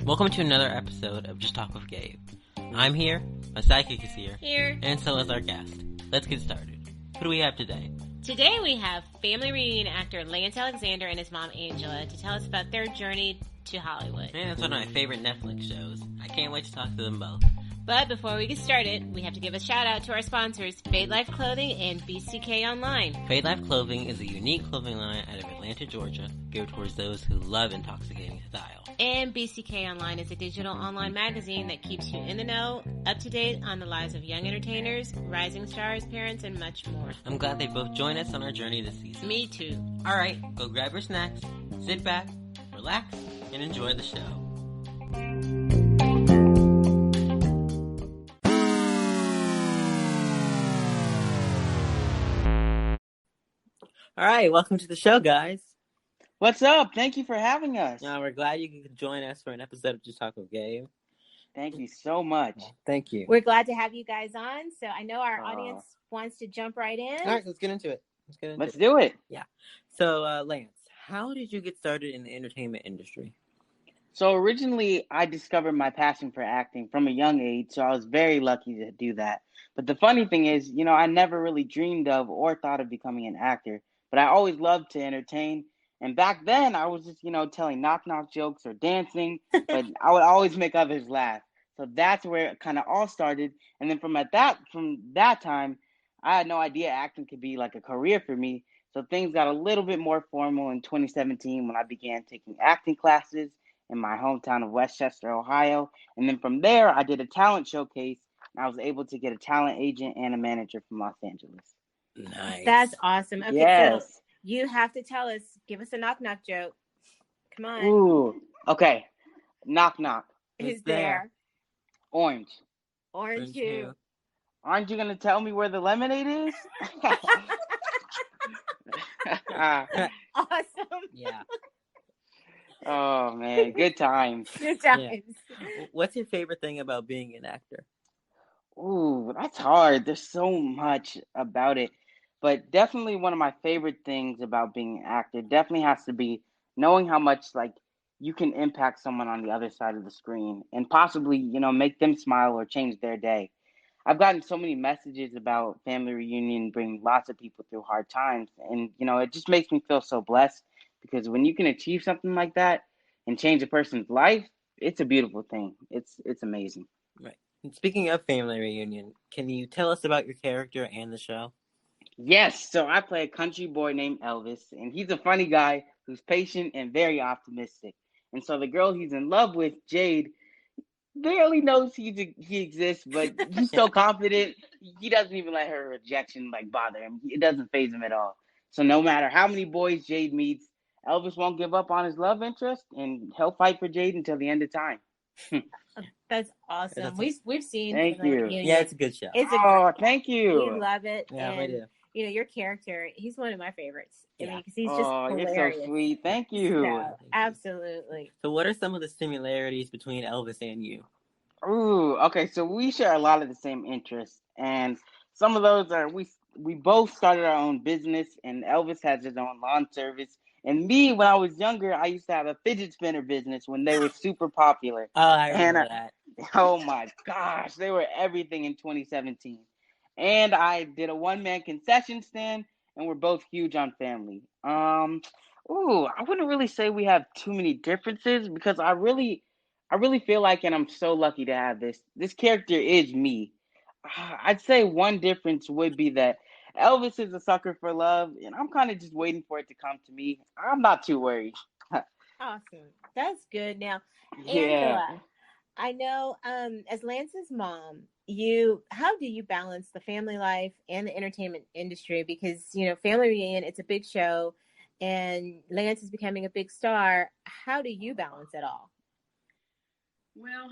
Welcome to another episode of Just Talk with Gabe. I'm here, my sidekick is here, and so is our guest. Let's get started. Who do we have today? Today we have family reunion actor Lance Alexander and his mom Angela to tell us about their journey to Hollywood. Man, it's one of my favorite Netflix shows. I can't wait to talk to them both. But before we get started, we have to give a shout out to our sponsors, Fade Life Clothing and BCK Online. Fade Life Clothing is a unique clothing line out of Atlanta, Georgia, geared towards those who love intoxicating style. And BCK Online is a digital online magazine that keeps you in the know, up to date on the lives of young entertainers, rising stars, parents, and much more. I'm glad they both joined us on our journey this season. Me too. Alright, go grab your snacks, sit back, relax, and enjoy the show. All right, welcome to the show, guys. What's up? Thank you for having us. We're glad you could join us for an episode of Just Talk with Gabe. Thank you so much. Thank you. We're glad to have you guys on. So I know our audience wants to jump right in. All right, let's get into it. Let's do it. Yeah. So, Lance, how did you get started in the entertainment industry? So originally, I discovered my passion for acting from a young age, so I was very lucky to do that. But the funny thing is, I never really dreamed of or thought of becoming an actor, but I always loved to entertain. And back then, I was just, telling knock-knock jokes or dancing, but I would always make others laugh. So that's where it kind of all started. And then from that time, I had no idea acting could be like a career for me. So things got a little bit more formal in 2017 when I began taking acting classes in my hometown of Westchester, Ohio. And then from there, I did a talent showcase, and I was able to get a talent agent and a manager from Los Angeles. Nice. That's awesome. Okay, yes. So you have to tell us, give us a knock-knock joke. Come on. Ooh, okay. Knock, knock. Who's there? Orange. Orange who? Aren't you going to tell me where the lemonade is? Awesome. Yeah. Oh, man. Good times. Good times. Yeah. What's your favorite thing about being an actor? Ooh, that's hard. There's so much about it. But definitely one of my favorite things about being an actor definitely has to be knowing how much, you can impact someone on the other side of the screen and possibly, make them smile or change their day. I've gotten so many messages about family reunion bringing lots of people through hard times. And, it just makes me feel so blessed because when you can achieve something like that and change a person's life, it's a beautiful thing. It's amazing. Right. And speaking of family reunion, can you tell us about your character and the show? Yes. So I play a country boy named Elvis, and he's a funny guy who's patient and very optimistic. And so the girl he's in love with, Jade, barely knows he exists, but he's so confident, he doesn't even let her rejection bother him. It doesn't faze him at all. So no matter how many boys Jade meets, Elvis won't give up on his love interest, and he'll fight for Jade until the end of time. That's awesome. We've seen. Thank you. Yeah, it's a good show. Thank you. We love it. Yeah, and, we do. Your character, he's one of my favorites. I mean, because he's just hilarious. You're so sweet. Thank you. So, absolutely. So what are some of the similarities between Elvis and you? Ooh, okay. So we share a lot of the same interests, and some of those are we both started our own business, and Elvis has his own lawn service. And me, when I was younger, I used to have a fidget spinner business when they were super popular. Oh, I remember that. Oh my gosh, they were everything in 2017. And I did a one-man concession stand, and we're both huge on family. I wouldn't really say we have too many differences because I really feel like, and I'm so lucky to have this character is me. I'd say one difference would be that Elvis is a sucker for love, and I'm kind of just waiting for it to come to me. I'm not too worried. Awesome. That's good. Now, Yeah. Angela, I know as Lance's mom, how do you balance the family life and the entertainment industry? Because, family reunion, it's a big show, and Lance is becoming a big star. How do you balance it all? Well,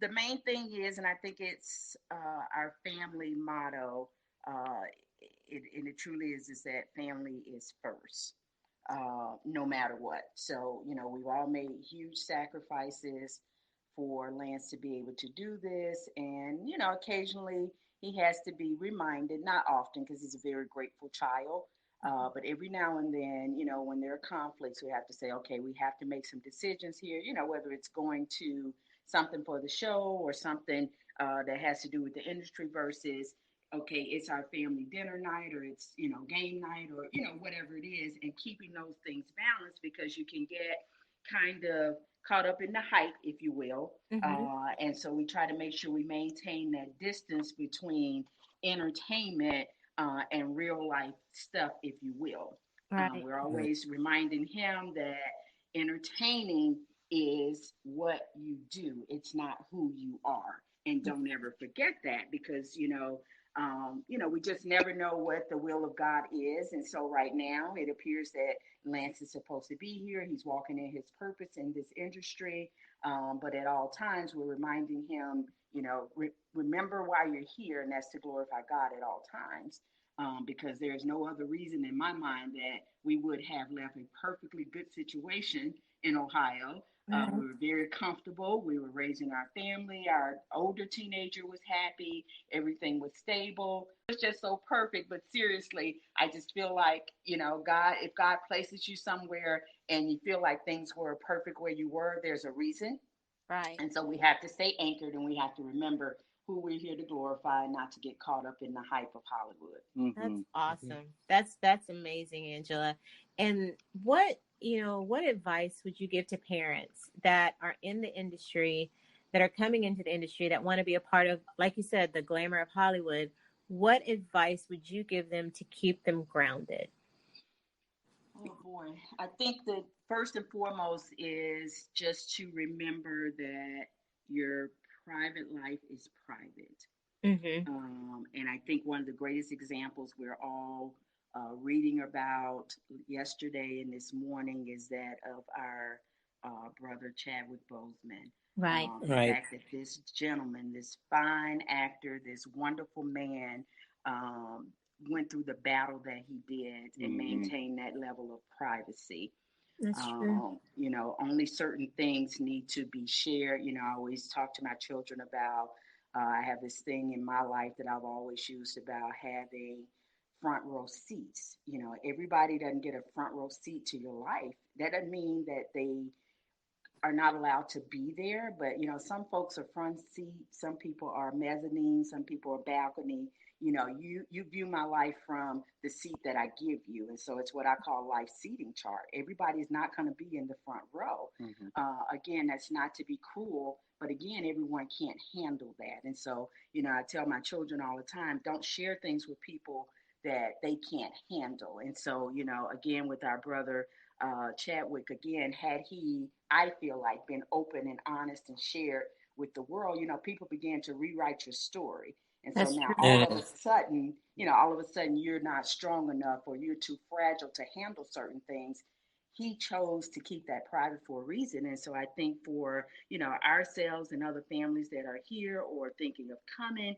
the main thing is, and I think it's our family motto, and it truly is that family is first, no matter what. So, we've all made huge sacrifices for Lance to be able to do this. And, occasionally he has to be reminded, not often because he's a very grateful child, But every now and then, when there are conflicts, we have to say, okay, we have to make some decisions here, whether it's going to something for the show or something that has to do with the industry versus, okay, it's our family dinner night or it's, game night or, whatever it is, and keeping those things balanced because you can get kind of caught up in the hype, if you will. Mm-hmm. And so we try to make sure we maintain that distance between entertainment and real life stuff, if you will. Right. We're always reminding him that entertaining is what you do, it's not who you are. And don't ever forget that because, we just never know what the will of God is. And so right now it appears that Lance is supposed to be here. He's walking in his purpose in this industry. But at all times, we're reminding him, remember why you're here, and that's to glorify God at all times. Because there's no other reason in my mind that we would have left a perfectly good situation in Ohio. Right. We were very comfortable. We were raising our family. Our older teenager was happy. Everything was stable. It's just so perfect. But seriously, I just feel like, God, if God places you somewhere and you feel like things were perfect where you were, there's a reason. Right. And so we have to stay anchored and we have to remember who we're here to glorify, not to get caught up in the hype of Hollywood. That's Mm-hmm. awesome. That's amazing, Angela. And what advice would you give to parents that are in the industry, that are coming into the industry, that want to be a part of, like you said, the glamour of Hollywood? What advice would you give them to keep them grounded? Oh boy. I think that first and foremost is just to remember that your private life is private. Mm-hmm. And I think one of the greatest examples we're all reading about yesterday and this morning is that of our brother Chadwick Boseman. Right. The Right. fact that this gentleman, this fine actor, this wonderful man, um, went through the battle that he did and Mm-hmm. maintained that level of privacy. That's true. Only certain things need to be shared. I always talk to my children about, I have this thing in my life that I've always used about having front row seats. Everybody doesn't get a front row seat to your life. That doesn't mean that they are not allowed to be there. But some folks are front seat, some people are mezzanine, some people are balcony. You view my life from the seat that I give you, and so it's what I call life seating chart. Everybody's not going to be in the front row. Mm-hmm. Again, that's not to be cruel, but again, everyone can't handle that. And so I tell my children all the time, don't share things with people that they can't handle. And so again, with our brother Chadwick, again, had he, I feel like, been open and honest and shared with the world, people began to rewrite your story. And so That's now true. all of a sudden you're not strong enough or you're too fragile to handle certain things. He chose to keep that private for a reason. And so I think for, ourselves and other families that are here or thinking of coming,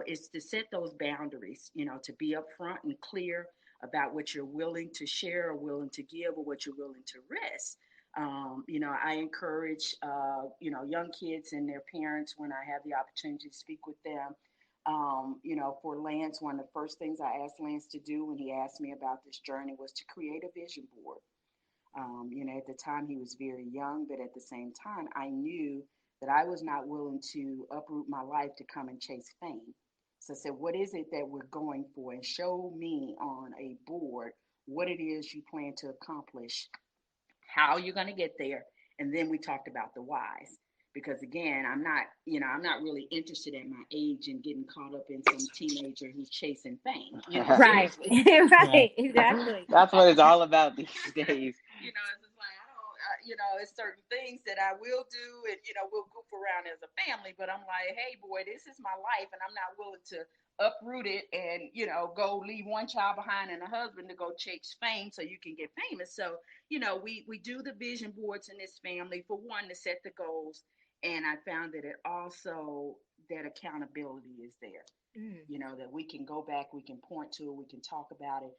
is to set those boundaries, to be upfront and clear about what you're willing to share or willing to give or what you're willing to risk. I encourage, young kids and their parents when I have the opportunity to speak with them. For Lance, one of the first things I asked Lance to do when he asked me about this journey was to create a vision board. At the time he was very young, but at the same time, I knew that I was not willing to uproot my life to come and chase fame. So I said, what is it that we're going for? And show me on a board what it is you plan to accomplish, how you're going to get there. And then we talked about the whys. Because again, I'm not really interested at my age in getting caught up in some teenager who's chasing fame. Right. Seriously. Right. Exactly. That's what it's all about these days. It's just like I don't, it's certain things that I will do, and we'll goof around as a family. But I'm like, hey, boy, this is my life, and I'm not willing to uproot it and go leave one child behind and a husband to go chase fame so you can get famous. So we do the vision boards in this family for one to set the goals, and I found that it also that accountability is there. Mm. That we can go back, we can point to it, we can talk about it.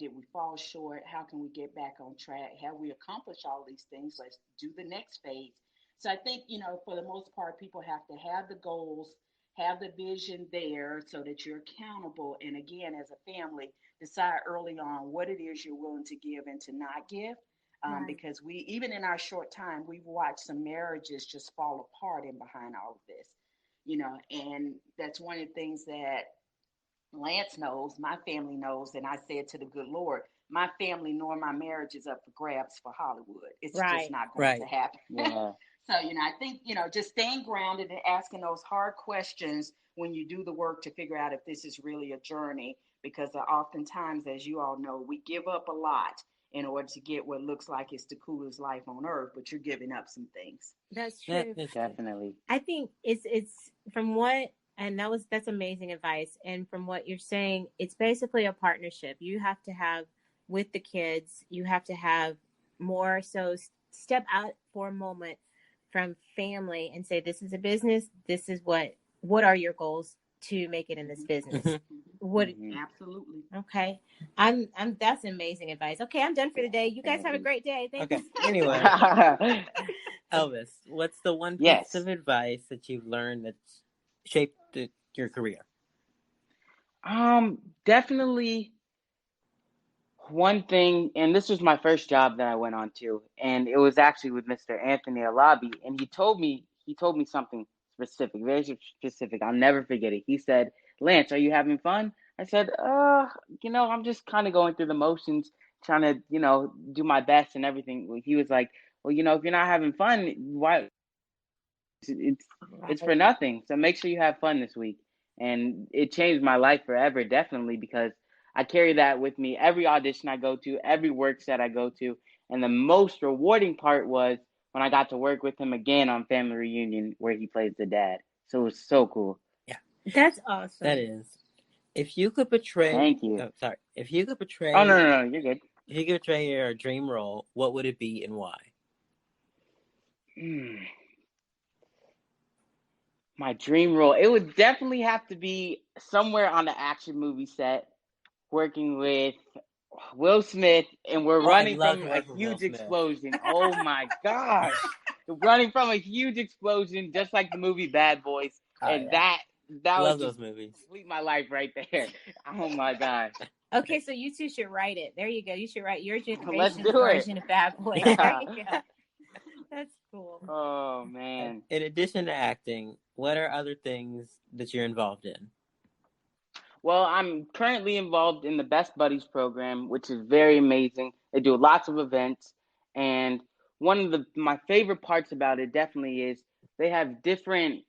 Did we fall short? How can we get back on track? Have we accomplished all these things? Let's do the next phase. So I think, for the most part, people have to have the goals, have the vision there so that you're accountable. And again, as a family, decide early on what it is you're willing to give and to not give. Right. Because we, even in our short time, we've watched some marriages just fall apart in behind all of this, and that's one of the things that Lance knows, my family knows, and I said to the good Lord, my family nor my marriage is up for grabs for Hollywood. It's just Right. not going to Right. happen. Yeah. So, I think, just staying grounded and asking those hard questions when you do the work to figure out if this is really a journey, because oftentimes, as you all know, we give up a lot in order to get what looks like it's the coolest life on earth, but you're giving up some things. That's That true. is true. Definitely. I think it's from what, and that's amazing advice. And from what you're saying, it's basically a partnership. You have to have with the kids. You have to have more. So step out for a moment from family and say, "This is a business. This is what are your goals to make it in this business." Mhm. What? Absolutely. Okay, I'm. That's amazing advice. Okay, I'm done for the day. You guys have a Definitely. great day. Thanks. Okay. Anyway, Elvis, what's the one piece Yes. of advice that you've learned that's shaped your career? Definitely one thing, and this was my first job that I went on to, and it was actually with Mr. Anthony Alabi, and he told me something specific, very specific. I'll never forget it. He said, "Lance, are you having fun?" I said, I'm just kind of going through the motions, trying to, do my best and everything." He was like, "Well, if you're not having fun, why? It's it's for Right. nothing. So make sure you have fun this week." And it changed my life forever, definitely, because I carry that with me every audition I go to, every work set I go to. And the most rewarding part was when I got to work with him again on Family Reunion, where he plays the dad. So it was so cool. Yeah, That's that awesome. is. If you could portray, Thank you. oh, sorry, if you could Oh, no, portray, no, no, you're good. if you could portray your dream role, what would it be and why? Hmm. My dream role, it would definitely have to be somewhere on the action movie set, working with Will Smith, and we're Oh, I'd running love from to a work with Will huge Smith. explosion. Oh my gosh. Running from a huge explosion, just like the movie Bad Boys. Oh And yeah, that would love just those movies. complete my life right there. Oh my gosh. Okay, so you two should write it. There you go. You should write your Let's generation's do it. version of Bad Boys. There Yeah. you go. That's cool. Oh man. In addition to acting, what are other things that you're involved in? Well, I'm currently involved in the Best Buddies program, which is very amazing. They do lots of events, and one of my favorite parts about it definitely is they have different.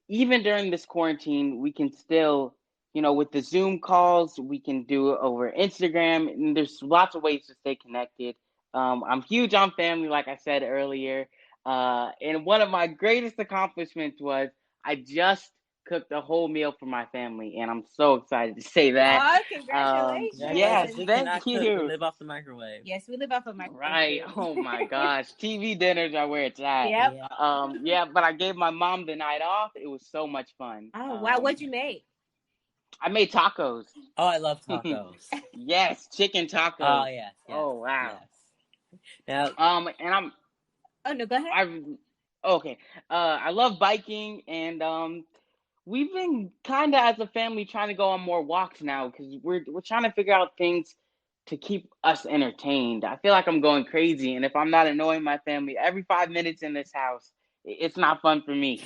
Even during this quarantine, we can still, with the Zoom calls, we can do it over Instagram, and there's lots of ways to stay connected. I'm huge on family, like I said earlier. And one of my greatest accomplishments was I just cooked a whole meal for my family, and I'm so excited to say that. Oh, Yes, Congratulations! We congratulations. thank cannot cook; we you. live off the microwave. Yes, we live off of microwave Right. food. Oh my gosh. TV dinners are where it's at. Yep. Yeah. Yeah, but I gave my mom the night off. It was so much fun. Oh, wow. What'd you make? I made tacos. Oh, I love tacos. Yes, chicken Oh tacos. yes, yes, Oh wow. yes. Now, And Oh, no, go ahead. I okay. I love biking, and we've been kind of as a family trying to go on more walks now because we're trying to figure out things to keep us entertained. I feel like I'm going crazy, and if I'm not annoying my family every 5 minutes in this house, it's not fun for me.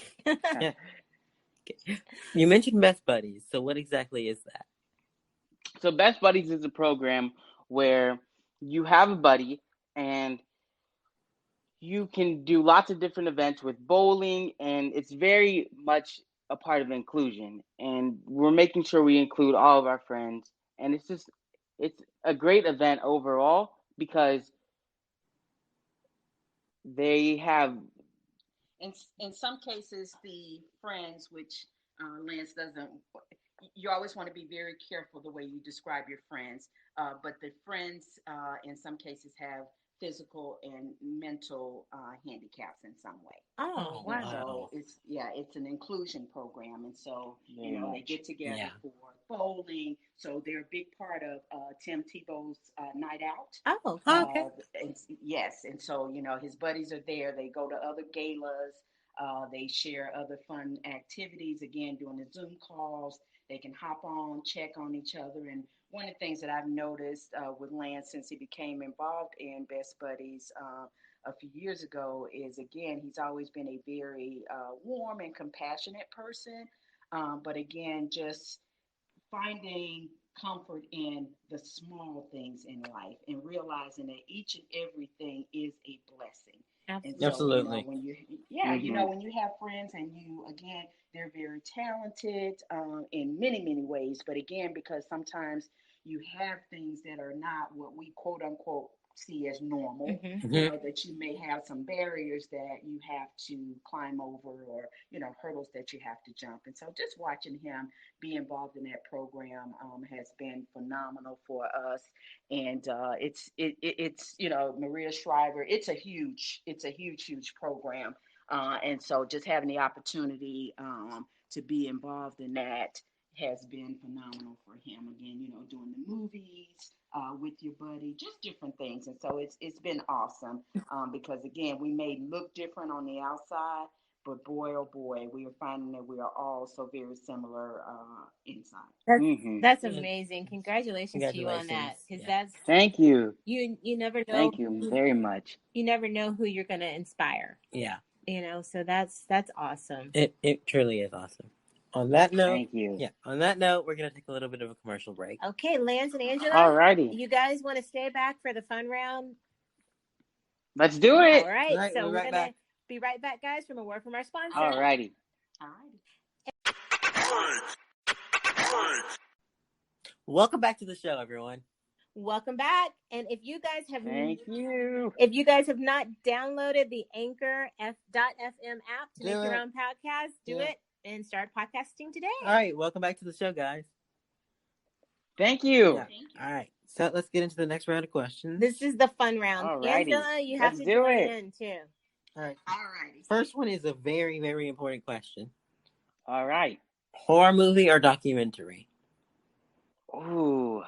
you mentioned Best Buddies. So, what exactly is that? So Best Buddies is a program where you have a buddy and you can do lots of different events with bowling, and it's very much a part of inclusion. And we're making sure we include all of our friends. And it's a great event overall because they have. In some cases, the friends, which Lance doesn't, you always want to be very careful the way you describe your friends. But the friends, in some cases, have physical and mental handicaps in some way. Oh, Oh And wow. so wow! it's an inclusion program. And so, Very they much. get together Yeah. for bowling. So they're a big part of Tim Tebow's night out. Oh, Oh, okay. okay. Yes, and so his buddies are there. They go to other galas. They share other fun activities. Again, doing the Zoom calls, they can hop on, check on each other, and one of the things that I've noticed with Lance since he became involved in Best Buddies a few years ago is, again, he's always been a very warm and compassionate person. But again, just finding comfort in the small things in life and realizing that each and everything is a blessing. And so, Absolutely. when you when you have friends and you, again, they're very talented in many, many ways. But again, because sometimes you have things that are not what we quote unquote see as normal, that you may have some barriers that you have to climb over, or, hurdles that you have to jump. And so just watching him be involved in that program has been phenomenal for us. And it's Maria Shriver. It's a huge program. And so just having the opportunity to be involved in that has been phenomenal for him. Again, doing the movies with your buddy, just different things. And so it's been awesome because, again, we may look different on the outside, but boy, oh boy, we are finding that we are all so very similar inside. That's amazing. Congratulations to you on that, because that's thank you. You never know. Thank you very much. You never know who you're going to inspire. Yeah. So that's awesome. It truly is awesome. On that note, thank you. Yeah. On that note, we're gonna take a little bit of a commercial break. Okay, Lance and Angela. Alrighty. You guys want to stay back for the fun round? Let's do it. All right. So we're gonna be right back, guys, from a word from our sponsor. Alrighty. Welcome back to the show, everyone. Welcome back. And if you guys have If you guys have not downloaded the Anchor FM app to make your own podcast, do it and start podcasting today. All right, welcome back to the show, guys. Thank you. Yeah. All right, so let's get into the next round of questions. This is the fun round. Alrighty. Angela, you have to join in too. All right. Alrighty. First one is a very, very important question. All right. Horror movie or documentary? Ooh.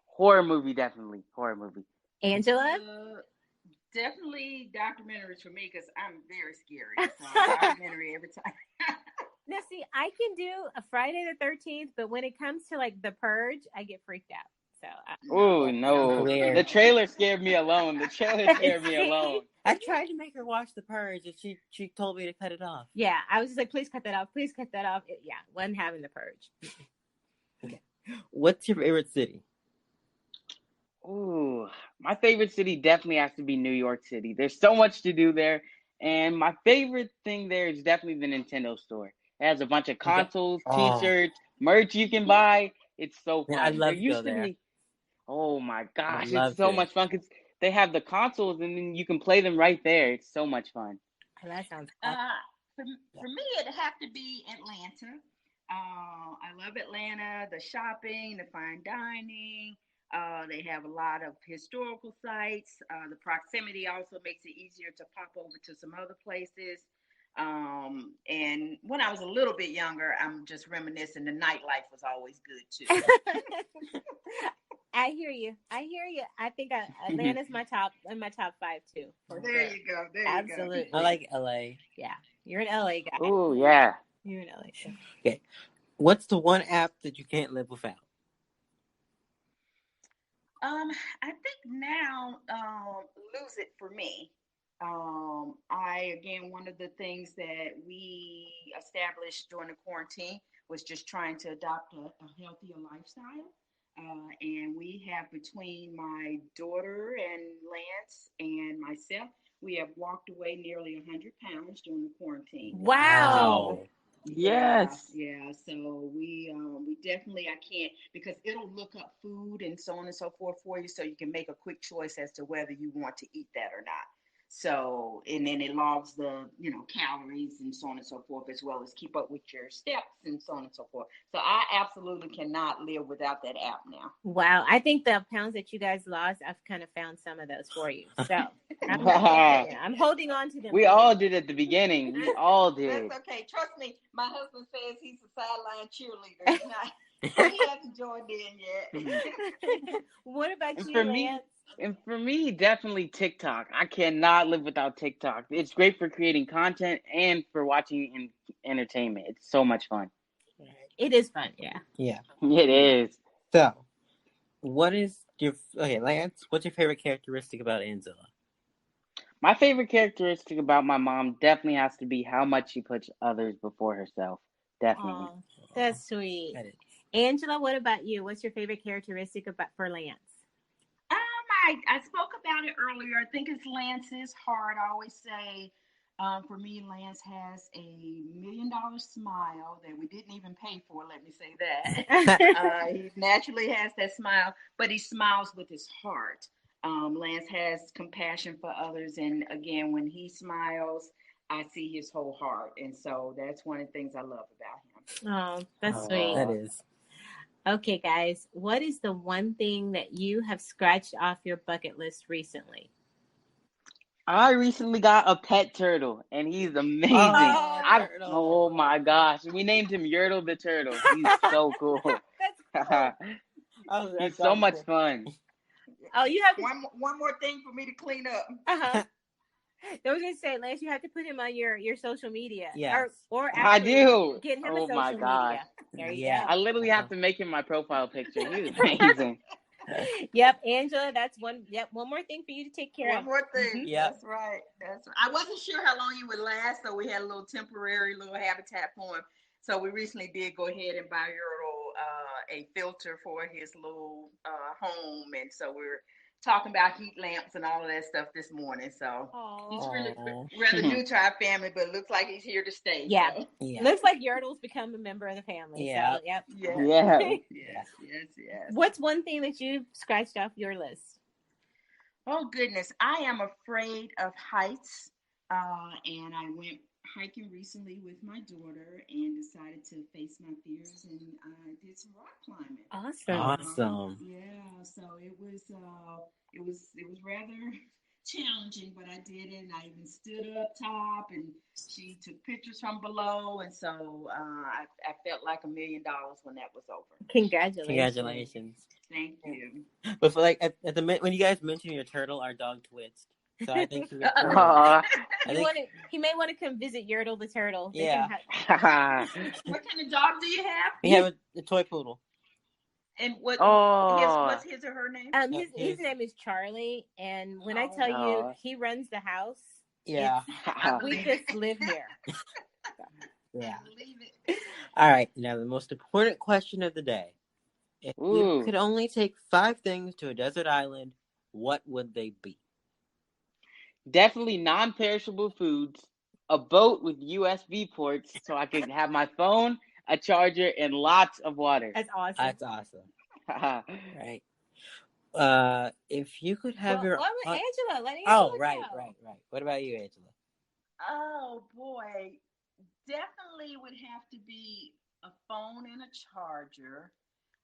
Horror movie, definitely. Horror movie. Angela? Definitely documentaries for me because I'm very scary. So documentary every time. Now, see, I can do a Friday the 13th, but when it comes to like The Purge, I get freaked out. So. Oh no! The trailer scared me alone. I tried to make her watch The Purge, and she told me to cut it off. Yeah, I was just like, please cut that off. Please cut that off. Wasn't having The Purge. Okay. What's your favorite city? Ooh, my favorite city definitely has to be New York City. There's so much to do there. And my favorite thing there is definitely the Nintendo store. It has a bunch of consoles, t-shirts, merch you can buy. It's so fun. Yeah, I'd love to go there. Oh my gosh, it's so much fun because they have the consoles and then you can play them right there. It's so much fun. Oh, that sounds fun. For me, it'd have to be Atlanta. I love Atlanta, the shopping, the fine dining. They have a lot of historical sites. The proximity also makes it easier to pop over to some other places. And when I was a little bit younger, I'm just reminiscing, the nightlife was always good too. I hear you. I think Atlanta's in my top 5 too. There you go. Absolutely. I like LA. Yeah. You're an LA guy. Oh yeah. You're an LA guy. Okay. What's the one app that you can't live without? I think now, Lose It for me. One of the things that we established during the quarantine was just trying to adopt a healthier lifestyle. And we have, between my daughter and Lance and myself, we have walked away nearly 100 pounds during the quarantine. Wow. Yes. Yeah. So we definitely, I can't, because it'll look up food and so on and so forth for you, so you can make a quick choice as to whether you want to eat that or not. So, and then it logs the, calories and so on and so forth, as well as keep up with your steps and so on and so forth. So I absolutely cannot live without that app now. Wow. I think the pounds that you guys lost, I've kind of found some of those for you. So I'm holding on to them. We all did at the beginning. We all did. That's okay. Trust me. My husband says he's a sideline cheerleader. He's not, he hasn't joined in yet. What about you, Lance? And for me, definitely TikTok. I cannot live without TikTok. It's great for creating content and for watching entertainment. It's so much fun. It is fun, yeah. Yeah. It is. So, Lance, what's your favorite characteristic about Angela? My favorite characteristic about my mom definitely has to be how much she puts others before herself. Definitely. Oh, that's sweet. That is. Angela, what about you? What's your favorite characteristic for Lance? I spoke about it earlier. I think it's Lance's heart. I always say, for me, Lance has $1 million smile that we didn't even pay for. Let me say that. He naturally has that smile, but he smiles with his heart. Lance has compassion for others, and again, when he smiles, I see his whole heart, and so that's one of the things I love about him. Oh, that's sweet. That is. Okay, guys, what is the one thing that you have scratched off your bucket list recently? I recently got a pet turtle, and he's amazing. Oh my gosh, we named him Yertle the turtle. He's so cool. That's cool. He's so much fun. Oh, you have one more thing for me to clean up. I was gonna say, Lance, you have to put him on your social media. Yes. Or actually I do. get him a social my gosh. media. There you I literally have to make him my profile picture. He's amazing. Yep, Angela, that's one. Yep, one more thing for you to take care of. One more thing. Yep. That's right. I wasn't sure how long he would last, so we had a little temporary habitat for him. So we recently did go ahead and buy Yertle a filter for his little home, and so we're talking about heat lamps and all of that stuff this morning. So he's really rather new to our family, but it looks like he's here to stay. Yeah. So. Looks like Yertle's become a member of the family. Yeah. So, yep. Yes. What's one thing that you scratched off your list? Oh goodness, I am afraid of heights, and I went hiking recently with my daughter and decided to face my fears, and I did some rock climbing. Awesome. So it was rather challenging, but I did it, and I even stood up top, and she took pictures from below, and so I felt like $1 million when that was over. Congratulations. Thank you. But for when you guys mentioned your turtle, our dog twitched. So I think he may want to come visit Yertle the turtle. Yeah. What kind of dog do you have? We have a toy poodle. And what's his or her name? His name is Charlie, and when I tell you he runs the house, yeah, we just live here. Yeah. All right, now the most important question of the day. If you could only take 5 things to a desert island, what would they be? Definitely non-perishable foods, a boat with USB ports so I could have my phone, a charger, and lots of water. That's awesome. That's awesome. Right. If you could have your... Angela, let Angela right. What about you, Angela? Oh, boy. Definitely would have to be a phone and a charger.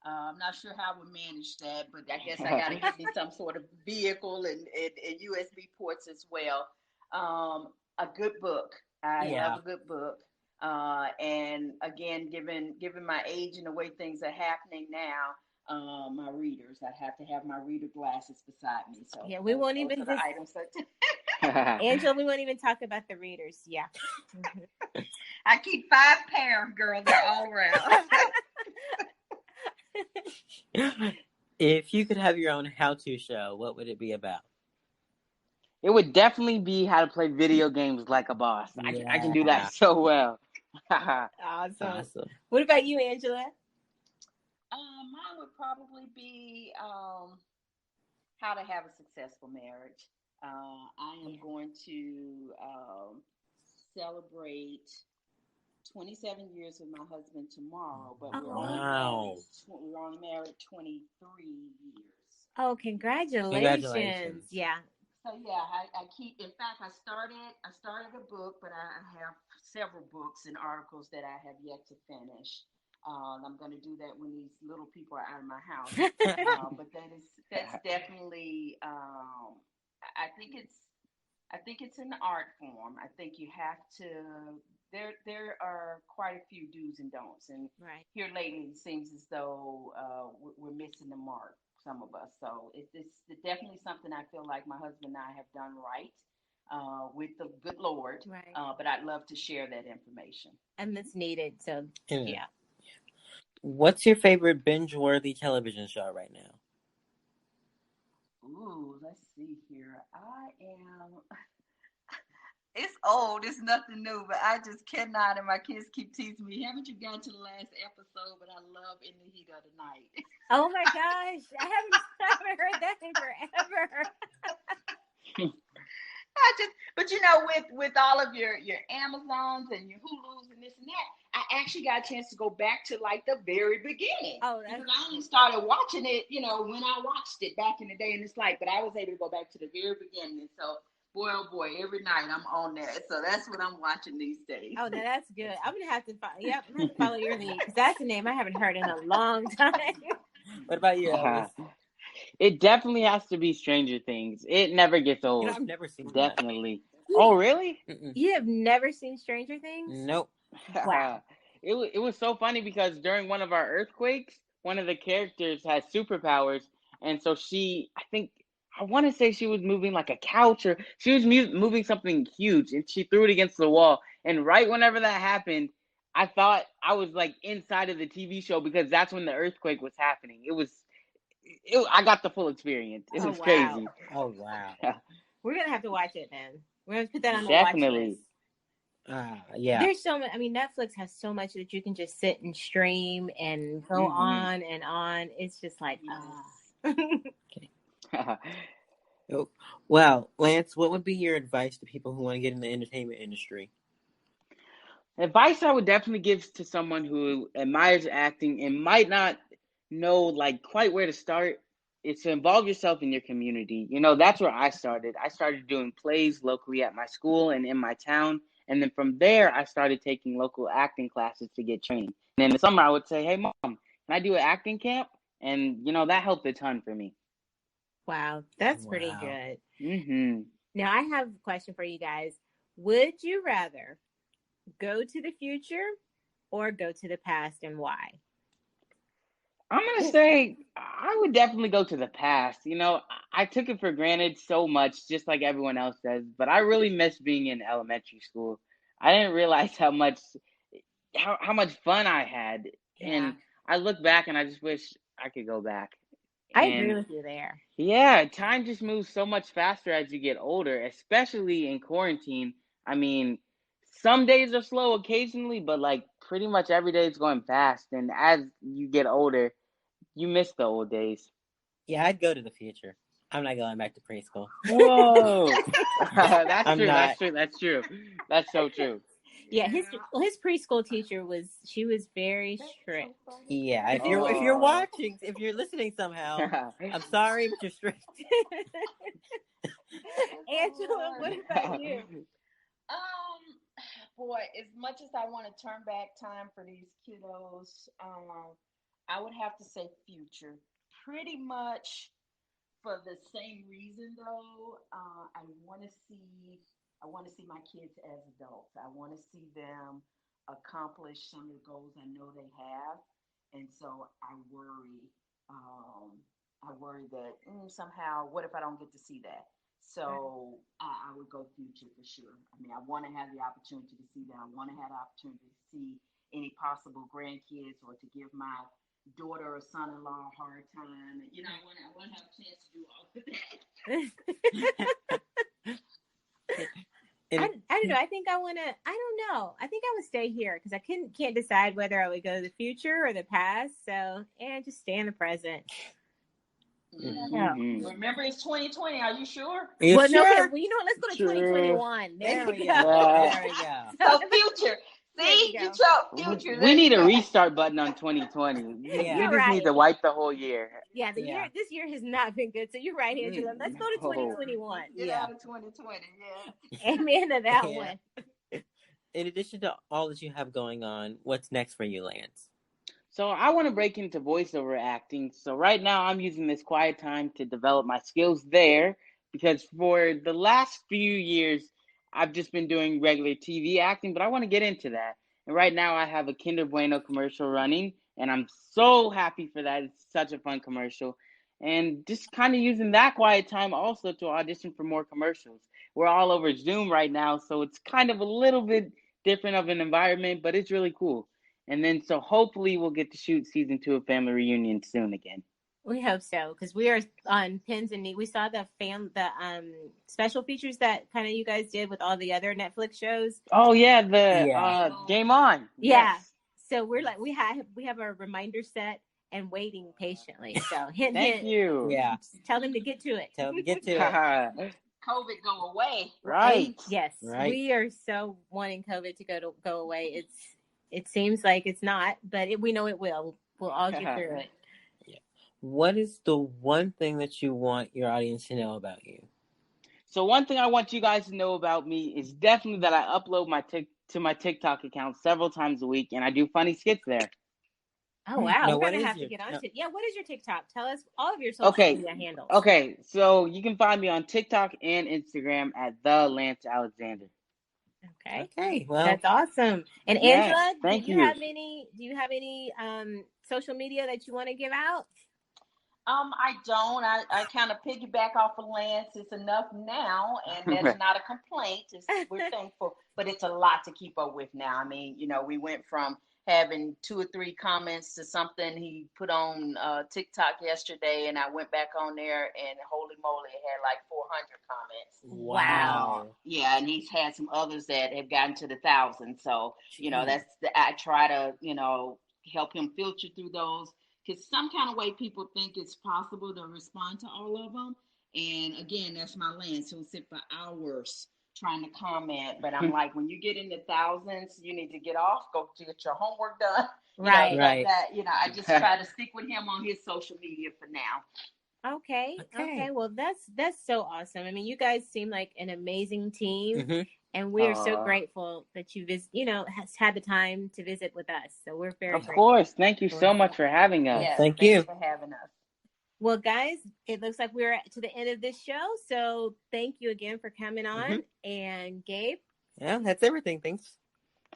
I'm not sure how I would manage that, but I guess I got to get me some sort of vehicle and USB ports as well. A good book. I love a good book. And again, given my age and the way things are happening now, my readers, I'd have to have my reader glasses beside me. So yeah, we won't even items Angela, we won't even talk about the readers. Yeah. I keep 5 pair, girl. They're all around. If you could have your own how-to show, what would it be about? It would definitely be how to play video games like a boss. I can do that so well. Awesome. What about you, Angela? Mine would probably be how to have a successful marriage. I am going to celebrate 27 years with my husband tomorrow, but we're only married 23 years. Oh, congratulations. Yeah. So I keep. In fact, I started a book, but I have several books and articles that I have yet to finish. I'm going to do that when these little people are out of my house. But that's definitely. I think it's an art form. I think you have to. There are quite a few do's and don'ts, and here lately it seems as though we're missing the mark, some of us. So it's definitely something I feel like my husband and I have done right with the good Lord. But I'd love to share that information. And it's needed. So yeah. What's your favorite binge-worthy television show right now? Ooh, let's see here. I am. It's old. It's nothing new, but I just cannot. And my kids keep teasing me. Haven't you gotten to the last episode? But I love In the Heat of the Night. Oh my gosh, I haven't heard that in forever. But with all of your Amazons and your Hulus and this and that, I actually got a chance to go back to like the very beginning. Oh, because I only started watching it, when I watched it back in the day, and it's like, but I was able to go back to the very beginning. And so, boy, oh boy, every night I'm on there. So that's what I'm watching these days. Oh, no, that's good. I'm gonna have to follow your lead, because that's a name I haven't heard in a long time. What about you, Elvis? It definitely has to be Stranger Things. It never gets old. I've never seen Definitely. Oh, really? You have never seen Stranger Things? Nope. Wow. It was so funny because during one of our earthquakes, one of the characters had superpowers, and so I want to say she was moving like a couch, or she was moving something huge, and she threw it against the wall. And right whenever that happened, I thought I was like inside of the TV show, because that's when the earthquake was happening. I got the full experience. It was crazy. Oh, wow. We're going to have to watch it then. We're going to put that on the Definitely. watch list. Yeah. There's so much. I mean, Netflix has so much that you can just sit and stream and go on and on. It's just like, Well, Lance, what would be your advice to people who want to get in the entertainment industry? Advice I would definitely give to someone who admires acting and might not know like quite where to start is to involve yourself in your community. That's where I started. I started doing plays locally at my school and in my town. And then from there, I started taking local acting classes to get trained. And in the summer, I would say, hey, Mom, can I do an acting camp? And, that helped a ton for me. Wow, that's pretty good. Mm-hmm. Now, I have a question for you guys. Would you rather go to the future or go to the past, and why? I'm going to say I would definitely go to the past. I took it for granted so much, just like everyone else does, but I really miss being in elementary school. I didn't realize how much fun I had. Yeah. And I look back and I just wish I could go back. I agree with you there. Yeah, time just moves so much faster as you get older, especially in quarantine. I mean, some days are slow occasionally, but like pretty much every day is going fast. And as you get older, you miss the old days. Yeah, I'd go to the future. I'm not going back to preschool. Whoa. That's true. That's so true. Yeah, his preschool teacher was very strict. Yeah, if you're watching, if you're listening somehow, I'm sorry, but you're strict. Angela, what about you? Boy, as much as I want to turn back time for these kiddos, I would have to say future. Pretty much for the same reason, though. I want to see my kids as adults. I want to see them accomplish some of the goals I know they have, and so I worry. I worry that somehow, what if I don't get to see that? So I would go future for sure. I mean, I want to have the opportunity to see that. I want to have the opportunity to see any possible grandkids, or to give my daughter or son-in-law a hard time. I want to have a chance to do all of that. I don't know. I think I want to. I don't know. I think I would stay here because I can't decide whether I would go to the future or the past. So, just stay in the present. Mm-hmm. Remember, it's 2020. Are you sure? Well, no. Let's go to 2021. There we go. There we go. So future. See, you chose future. We need a restart button on 2020. Yeah. You just need to wipe the whole year. Yeah, this year has not been good. So you're right, Angela. Let's go to 2021. Get out of 2020. Yeah. Amen to that one. In addition to all that you have going on, what's next for you, Lance? So I want to break into voiceover acting. So right now I'm using this quiet time to develop my skills there, because for the last few years, I've just been doing regular TV acting, but I want to get into that. And right now I have a Kinder Bueno commercial running, and I'm so happy for that. It's such a fun commercial. And just kind of using that quiet time also to audition for more commercials. We're all over Zoom right now, so it's kind of a little bit different of an environment, but it's really cool. And then so hopefully we'll get to shoot season 2 of Family Reunion soon again. We hope so, because we are on pins and needles. We saw the special features that kind of you guys did with all the other Netflix shows. Oh yeah, the Game On. Yeah. Yes. So we're like we have a reminder set and waiting patiently. So hint, Thank you. Yeah. Tell them to get to it. Tell them to get to it. COVID go away. Right. Yes. Right. We are so wanting COVID to go away. It seems like it's not, but we know it will. We'll all get through it. What is the one thing that you want your audience to know about you? So one thing I want you guys to know about me is definitely that I upload to my TikTok account several times a week, and I do funny skits there. Oh wow! No, we're gonna have to get on to. Yeah, what is your TikTok? Tell us all of your social media handles. Okay, so you can find me on TikTok and Instagram at the Lance Alexander. Okay. Well, that's awesome. And yes, Angela, do you have any social media that you want to give out? I don't. I kind of piggyback off of Lance. It's enough now, and that's not a complaint. We're thankful, but it's a lot to keep up with now. I mean, we went from having 2 or 3 comments to something he put on TikTok yesterday, and I went back on there, and holy moly, it had like 400 comments. Wow. Yeah, and he's had some others that have gotten to the thousands. So I try to help him filter through those. Because some kind of way people think it's possible to respond to all of them. And again, that's my Lance. He'll sit for hours trying to comment. But I'm like, when you get in the thousands, you need to get off, go get your homework done. Right. Right. I just try to stick with him on his social media for now. Okay. Well, that's so awesome. I mean, you guys seem like an amazing team. Mm-hmm. And we are so grateful that you has had the time to visit with us. So we're very grateful. Of course. Thank you so much for having us. Yes, Thank you for having us. Well, guys, it looks like we're to the end of this show. So thank you again for coming on. Mm-hmm. And Gabe? Yeah, that's everything. Thanks.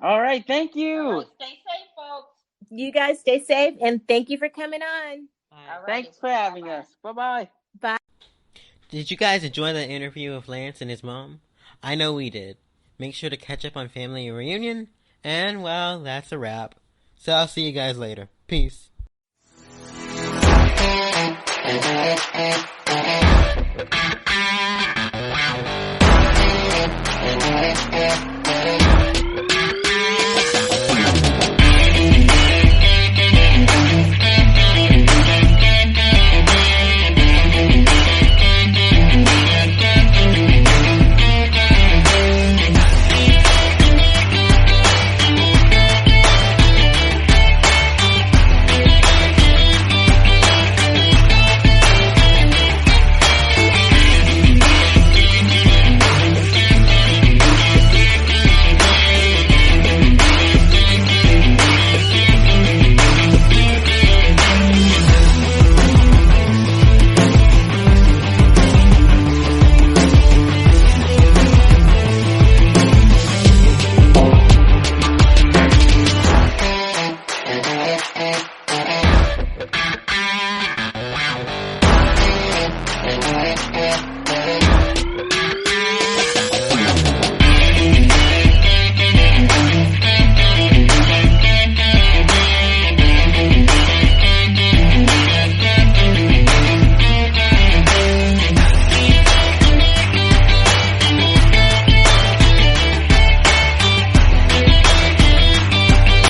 All right. Thank you. All right, stay safe, folks. You guys stay safe. And thank you for coming on. Right. Thanks for having us. Bye-bye. Bye. Did you guys enjoy the interview of Lance and his mom? I know we did. Make sure to catch up on Family Reunion. And, well, that's a wrap. So I'll see you guys later. Peace. Yeah.